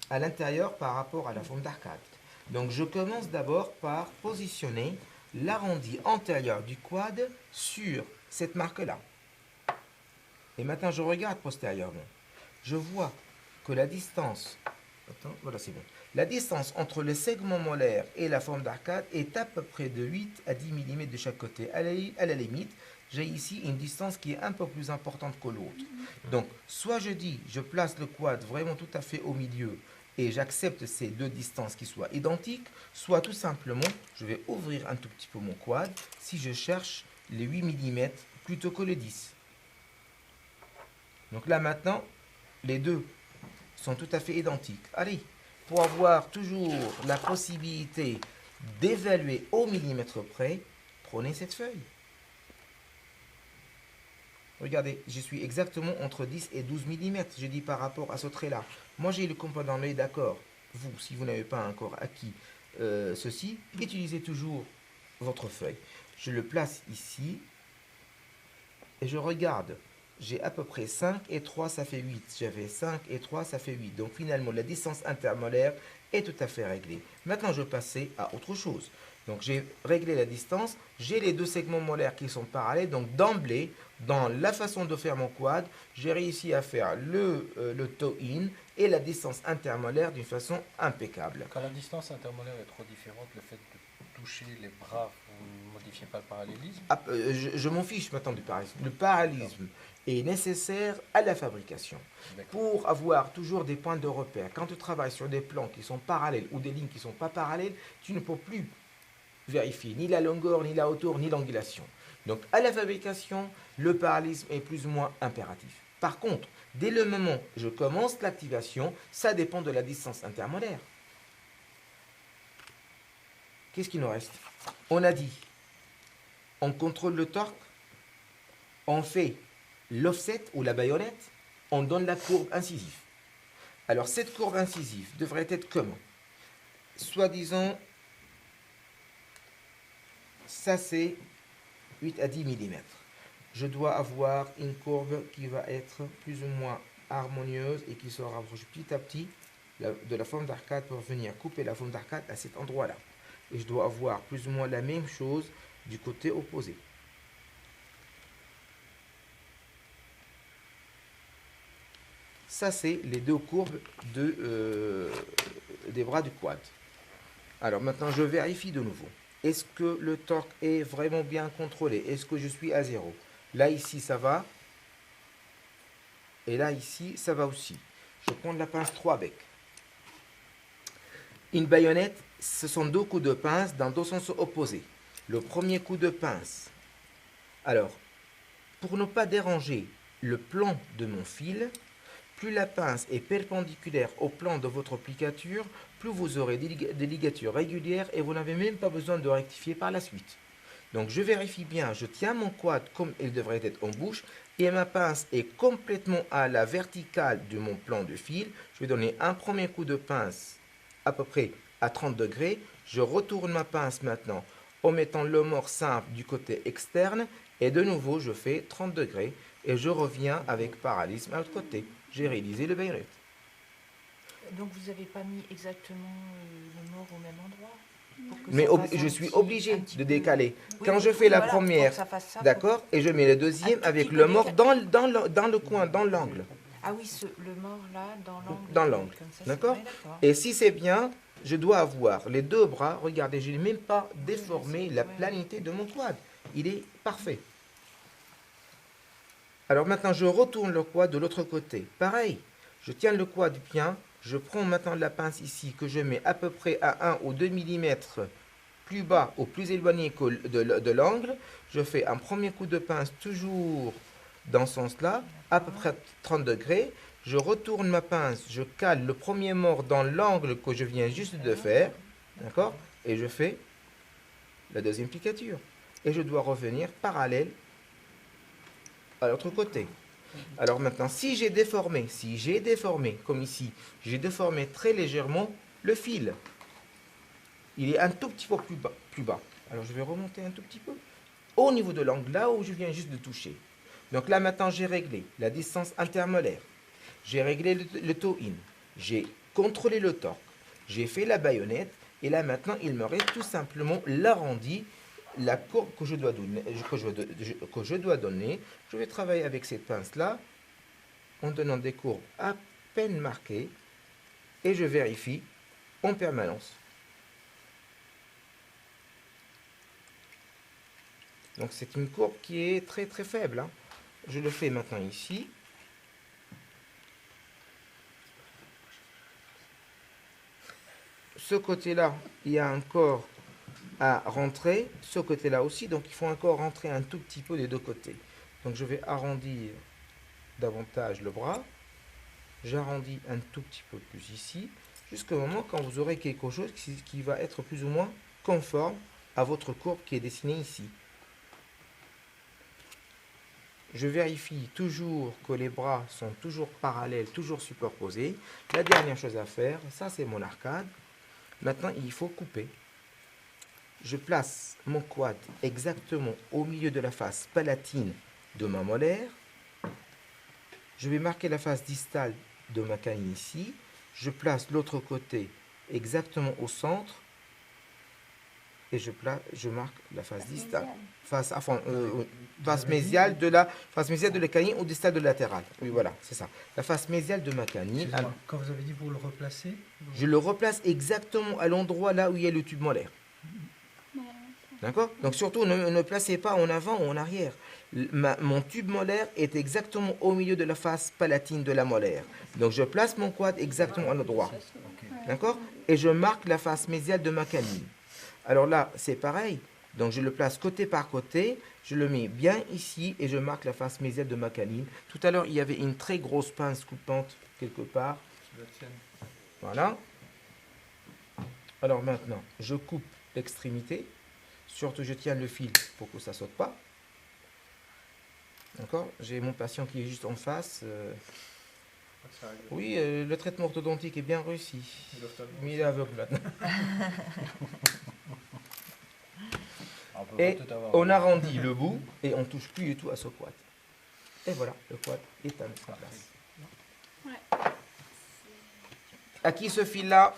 à l'intérieur par rapport à la forme d'arcade. Donc je commence d'abord par positionner l'arrondi antérieur du quad sur cette marque-là. Et maintenant je regarde postérieurement. Je vois que la distance, attends, voilà c'est bon. La distance entre le segment molaire et la forme d'arcade est à peu près de 8 à 10 mm de chaque côté. À la limite, j'ai ici une distance qui est un peu plus importante que l'autre. Donc, soit je dis, je place le quad vraiment tout à fait au milieu et j'accepte ces deux distances qui soient identiques, soit tout simplement, je vais ouvrir un tout petit peu mon quad si je cherche les 8 mm plutôt que les 10. Donc là maintenant, les deux sont tout à fait identiques. Allez, pour avoir toujours la possibilité d'évaluer au millimètre près, prenez cette feuille. Regardez, je suis exactement entre 10 et 12 mm, je dis par rapport à ce trait-là. Moi j'ai le compas dans l'œil, d'accord. Vous, si vous n'avez pas encore acquis ceci, utilisez toujours votre feuille. Je le place ici et je regarde. J'ai à peu près 5 et 3, ça fait 8. J'avais 5 et 3, ça fait 8. Donc finalement, la distance intermolaire est tout à fait réglée. Maintenant, je vais passer à autre chose. Donc j'ai réglé la distance, j'ai les deux segments molaires qui sont parallèles. Donc d'emblée, dans la façon de faire mon quad, j'ai réussi à faire le toe-in et la distance intermolaire d'une façon impeccable. Quand la distance intermolaire est trop différente, le fait de toucher les bras, vous ne modifiez pas le parallélisme? Je m'en fiche maintenant du parallélisme. Le parallélisme est nécessaire à la fabrication. Pour avoir toujours des points de repère, quand tu travailles sur des plans qui sont parallèles ou des lignes qui ne sont pas parallèles, tu ne peux plus vérifier ni la longueur, ni la hauteur, ni l'angulation. Donc à la fabrication, le parallélisme est plus ou moins impératif. Par contre, dès le moment où je commence l'activation, ça dépend de la distance intermolaire. Qu'est-ce qu'il nous reste? On a dit, on contrôle le torque, on fait l'offset ou la baïonnette, on donne la courbe incisive. Alors cette courbe incisive devrait être comment? Soi-disant, ça c'est 8 à 10 mm. Je dois avoir une courbe qui va être plus ou moins harmonieuse et qui se rapproche petit à petit de la forme d'arcade pour venir couper la forme d'arcade à cet endroit-là. Et je dois avoir plus ou moins la même chose du côté opposé. Ça, c'est les deux courbes des bras du quad. Alors maintenant, je vérifie de nouveau. Est-ce que le torque est vraiment bien contrôlé? Est-ce que je suis à 0? Là, ici, ça va. Et là, ici, ça va aussi. Je prends la pince 3 becs. Une baïonnette, ce sont deux coups de pince dans deux sens opposés. Le premier coup de pince. Alors, pour ne pas déranger le plan de mon fil, plus la pince est perpendiculaire au plan de votre applicature, plus vous aurez des ligatures régulières et vous n'avez même pas besoin de rectifier par la suite. Donc je vérifie bien, je tiens mon quad comme il devrait être en bouche et ma pince est complètement à la verticale de mon plan de fil. Je vais donner un premier coup de pince à peu près à 30 degrés. Je retourne ma pince maintenant en mettant le mort simple du côté externe et de nouveau je fais 30 degrés et je reviens avec parallélisme à l'autre côté. J'ai réalisé le baïonnette. Donc vous n'avez pas mis exactement le mort au même endroit? Mais je suis obligé de décaler. Oui, quand je fais la première, d'accord, et je mets le deuxième avec le mort dans le coin, dans l'angle. Ah oui, le mort là, dans l'angle. Dans l'angle, d'accord. Et si c'est bien, je dois avoir les deux bras. Regardez, je n'ai même pas déformé la planité de mon quad. Il est parfait. Alors maintenant, je retourne le quad de l'autre côté. Pareil, je tiens le quad bien. Je prends maintenant la pince ici que je mets à peu près à 1 ou 2 mm plus bas ou plus éloigné de l'angle. Je fais un premier coup de pince toujours dans ce sens-là, à peu près 30 degrés. Je retourne ma pince, je cale le premier mort dans l'angle que je viens juste de faire. D'accord? Et je fais la deuxième piqûre. Et je dois revenir parallèle à l'autre côté. Alors maintenant, si j'ai déformé, comme ici, j'ai déformé très légèrement le fil. Il est un tout petit peu plus bas. Alors je vais remonter un tout petit peu au niveau de l'angle, là où je viens juste de toucher. Donc là maintenant, j'ai réglé la distance intermolaire. J'ai réglé le toe-in. J'ai contrôler le torque. J'ai fait la baïonnette et là maintenant il me reste tout simplement l'arrondi, la courbe que je dois donner. Je vais travailler avec cette pince là en donnant des courbes à peine marquées et je vérifie en permanence. Donc c'est une courbe qui est très très faible, hein. Je le fais maintenant ici. Ce côté-là, il y a encore à rentrer. Ce côté-là aussi, donc il faut encore rentrer un tout petit peu des deux côtés. Donc je vais arrondir davantage le bras. J'arrondis un tout petit peu plus ici, jusqu'au moment quand vous aurez quelque chose qui va être plus ou moins conforme à votre courbe qui est dessinée ici. Je vérifie toujours que les bras sont toujours parallèles, toujours superposés. La dernière chose à faire, ça c'est mon arcade. Maintenant, il faut couper. Je place mon quad exactement au milieu de la face palatine de ma molaire. Je vais marquer la face distale de ma canine ici. Je place l'autre côté exactement au centre. Et je marque la face distale. Face mésiale de la canine ou distale de latérale. Oui, voilà, c'est ça. La face mésiale de ma canine. Quand vous avez dit vous le replacez, je le replace exactement à l'endroit là où il y a le tube molaire. D'accord? Donc surtout, ne placez pas en avant ou en arrière. Mon tube molaire est exactement au milieu de la face palatine de la molaire. Donc je place mon quad exactement à l'endroit. D'accord? Et je marque la face mésiale de ma canine. Alors là, c'est pareil. Donc je le place côté par côté. Je le mets bien ici et je marque la face mésiale de ma canine. Tout à l'heure, il y avait une très grosse pince coupante quelque part. Voilà. Alors maintenant, je coupe l'extrémité. Surtout, je tiens le fil pour que ça ne saute pas. D'accord? J'ai mon patient qui est juste en face. Oui, le traitement orthodontique est bien réussi. Mais il est aveugle maintenant. Et on arrondit le bout et on ne touche plus du tout à ce quad. Et voilà, le quad est à mettre en place. À qui ce fil-là?